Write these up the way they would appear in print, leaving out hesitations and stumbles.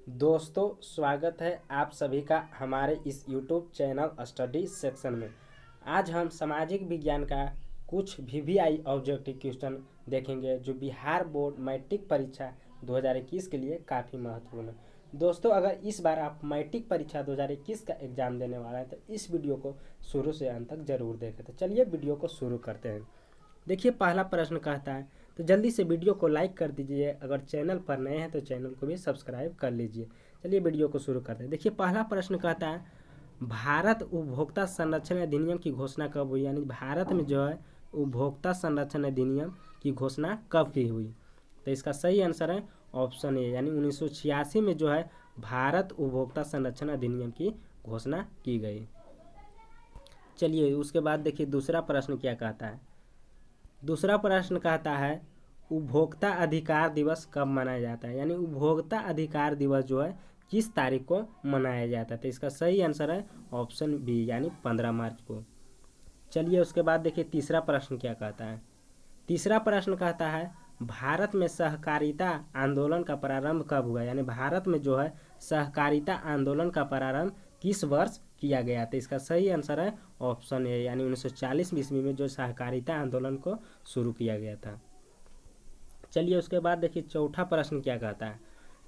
दोस्तों, स्वागत है आप सभी का हमारे इस YouTube चैनल स्टडी सेक्शन में। आज हम सामाजिक विज्ञान का कुछ वीवीआई ऑब्जेक्टिव क्वेश्चन देखेंगे जो बिहार बोर्ड मैट्रिक परीक्षा 2021 के लिए काफ़ी महत्वपूर्ण है। दोस्तों, अगर इस बार आप मैट्रिक परीक्षा 2021 का एग्ज़ाम देने वाला है तो इस वीडियो को शुरू से अंत तक ज़रूर देखें। तो चलिए वीडियो को शुरू करते हैं। देखिए, पहला प्रश्न कहता है, तो जल्दी से वीडियो को लाइक कर दीजिए। अगर चैनल पर नए हैं तो चैनल को भी सब्सक्राइब कर लीजिए। चलिए वीडियो को शुरू करते हैं। देखिए, पहला प्रश्न कहता है, भारत उपभोक्ता संरक्षण अधिनियम की घोषणा कब हुई? यानी भारत में जो है उपभोक्ता संरक्षण अधिनियम की घोषणा कब की हुई? तो इसका सही आंसर है ऑप्शन ए, यानी 1986 में जो है भारत उपभोक्ता संरक्षण अधिनियम की घोषणा की गई। चलिए उसके बाद देखिए दूसरा प्रश्न क्या कहता है। दूसरा प्रश्न कहता है, उपभोक्ता अधिकार दिवस कब मनाया जाता है? यानी उपभोक्ता अधिकार दिवस जो है किस तारीख को मनाया जाता है? तो इसका सही आंसर है ऑप्शन बी, यानी 15 मार्च को। चलिए उसके बाद देखिए तीसरा प्रश्न क्या कहता है। तीसरा प्रश्न कहता है, भारत में सहकारिता आंदोलन का प्रारंभ कब हुआ? यानी भारत में जो है सहकारिता आंदोलन का प्रारंभ किस वर्ष किया गया? तो इसका सही आंसर है ऑप्शन ए, यानी 1940 ईस्वी में जो सहकारिता आंदोलन को शुरू किया गया था। चलिए उसके बाद देखिए चौथा प्रश्न क्या कहता है।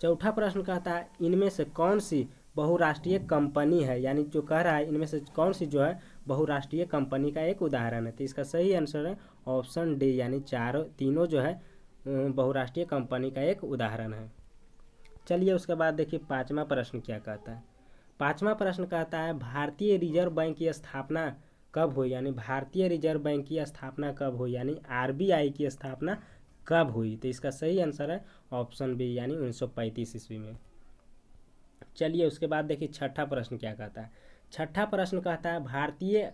चौथा प्रश्न कहता है, इनमें से कौन सी बहुराष्ट्रीय कंपनी है? यानी जो कह रहा है इनमें से कौन सी जो है बहुराष्ट्रीय कंपनी का एक उदाहरण है? तो इसका सही आंसर है ऑप्शन डी, यानी तीनों जो है बहुराष्ट्रीय कंपनी का एक उदाहरण है। चलिए उसके बाद देखिए पांचवा प्रश्न क्या कहता है। पांचवा प्रश्न कहता है, भारतीय रिजर्व बैंक की स्थापना कब हुई? यानी भारतीय रिजर्व बैंक की स्थापना कब हुई? यानी आरबीआई की स्थापना कब हुई? तो इसका सही आंसर है ऑप्शन बी, यानी 1935 ईस्वी में। चलिए उसके बाद देखिए छठा प्रश्न क्या कहता है। छठा प्रश्न कहता है, भारतीय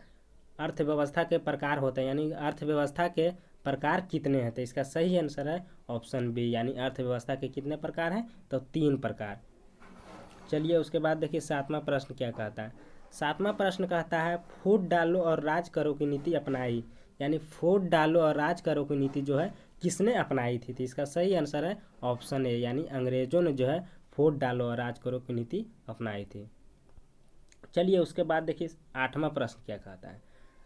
अर्थव्यवस्था के प्रकार होते हैं, यानी अर्थव्यवस्था के प्रकार कितने हैं? तो इसका सही आंसर है ऑप्शन बी, यानी अर्थव्यवस्था के कितने प्रकार हैं? तो 3 प्रकार। चलिए उसके बाद देखिए सातवां प्रश्न क्या कहता है। सातवां प्रश्न कहता है, फूट डालो और राज करो की नीति अपनाई। यानी फूट डालो और राज करो की नीति जो है किसने अपनाई थी? तो इसका सही आंसर है ऑप्शन ए, यानी अंग्रेजों ने जो है फूट डालो और राज करो की नीति अपनाई थी। चलिए उसके बाद देखिए आठवां प्रश्न क्या कहता है।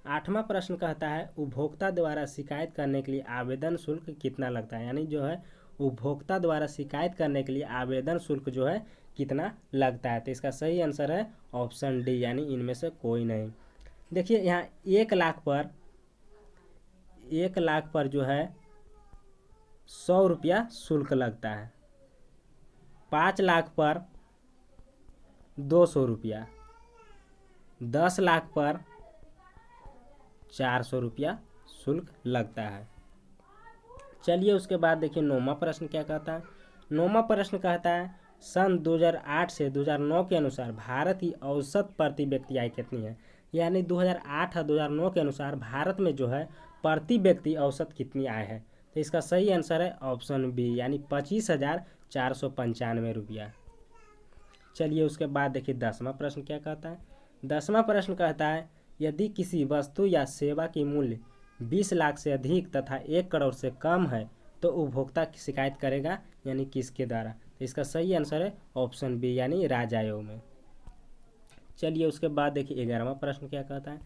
आठवां प्रश्न कहता है, उपभोक्ता द्वारा शिकायत करने के लिए आवेदन शुल्क कितना लगता है? यानी जो है उपभोक्ता द्वारा शिकायत करने के लिए आवेदन शुल्क जो है कितना लगता है? तो इसका सही आंसर है ऑप्शन डी, यानी इनमें से कोई नहीं। देखिए यहाँ 1 लाख पर जो है 100 रुपया शुल्क लगता है। 5 लाख पर 200 रुपया, 10 लाख पर 400 रुपया शुल्क लगता है। चलिए उसके बाद देखिए नौवां प्रश्न क्या कहता है। नौवां प्रश्न कहता है, सन 2008 से 2009 के अनुसार भारत की औसत प्रति व्यक्ति आय कितनी है? यानी 2008 और 2009 के अनुसार भारत में जो है प्रति व्यक्ति औसत कितनी आय है? तो इसका सही आंसर है ऑप्शन बी, यानी 25,495 रुपया। चलिए उसके बाद देखिए 10वां प्रश्न क्या कहता है। 10वां प्रश्न कहता है, यदि किसी वस्तु या सेवा की मूल्य 20 लाख से अधिक तथा 1 करोड़ से कम है तो उपभोक्ता की शिकायत करेगा, यानी किसके द्वारा? तो इसका सही आंसर है ऑप्शन बी, यानी राज्य आयोग में। चलिए उसके बाद देखिए 11वां प्रश्न क्या कहता है।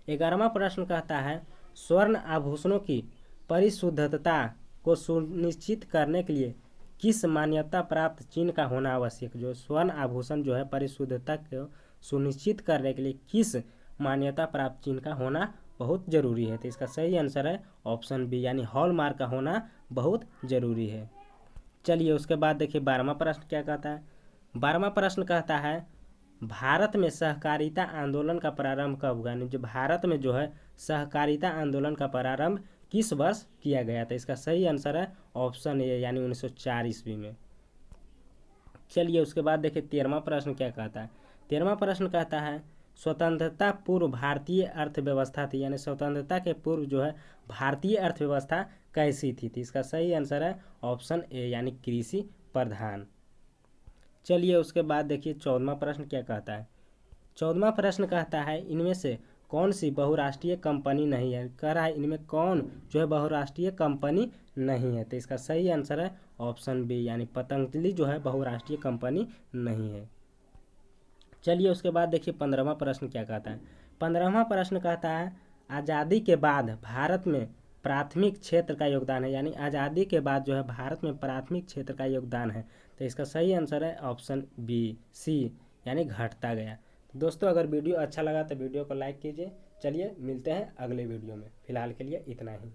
11वां प्रश्न कहता है, स्वर्ण आभूषणों की परिशुद्धता को सुनिश्चित करने के लिए किस मान्यता प्राप्त चिन्ह का होना आवश्यक? जो स्वर्ण आभूषण जो है परिशुद्धता को सुनिश्चित करने के लिए किस मान्यता प्राप्त चिन्ह का होना बहुत जरूरी है? तो इसका सही आंसर है ऑप्शन बी, यानी हॉलमार्क का होना बहुत जरूरी है। चलिए उसके बाद देखिए 12वां प्रश्न क्या कहता है। 12वां प्रश्न कहता है, भारत में सहकारिता आंदोलन का प्रारंभ कब हुआ? जो भारत में जो है सहकारिता आंदोलन का प्रारंभ किस वर्ष किया गया था? इसका सही आंसर है ऑप्शन ए, यानी 1904 ईस्वी में। चलिए उसके बाद देखिए 13वां प्रश्न क्या कहता है। 13वां प्रश्न कहता है, स्वतंत्रता पूर्व भारतीय अर्थव्यवस्था थी, यानी स्वतंत्रता के पूर्व जो है भारतीय अर्थव्यवस्था कैसी थी? इसका सही आंसर है ऑप्शन ए, यानी कृषि प्रधान। चलिए उसके बाद देखिए 14वां प्रश्न क्या कहता है। 14वां प्रश्न कहता है, इनमें से कौन सी बहुराष्ट्रीय कंपनी नहीं है? कह रहा है इनमें कौन जो है बहुराष्ट्रीय कंपनी नहीं है? तो इसका सही आंसर है ऑप्शन बी यानी पतंजलि जो है बहुराष्ट्रीय कंपनी नहीं है। चलिए उसके बाद देखिए 15वां प्रश्न क्या कहता है। 15वां प्रश्न कहता है आज़ादी के बाद भारत में प्राथमिक क्षेत्र का योगदान है, यानी आज़ादी के बाद जो है भारत में प्राथमिक क्षेत्र का योगदान है। तो इसका सही आंसर है ऑप्शन बी सी यानी घटता गया। तो दोस्तों अगर वीडियो अच्छा लगा तो वीडियो को लाइक कीजिए। चलिए मिलते हैं अगले वीडियो में, फिलहाल के लिए इतना ही।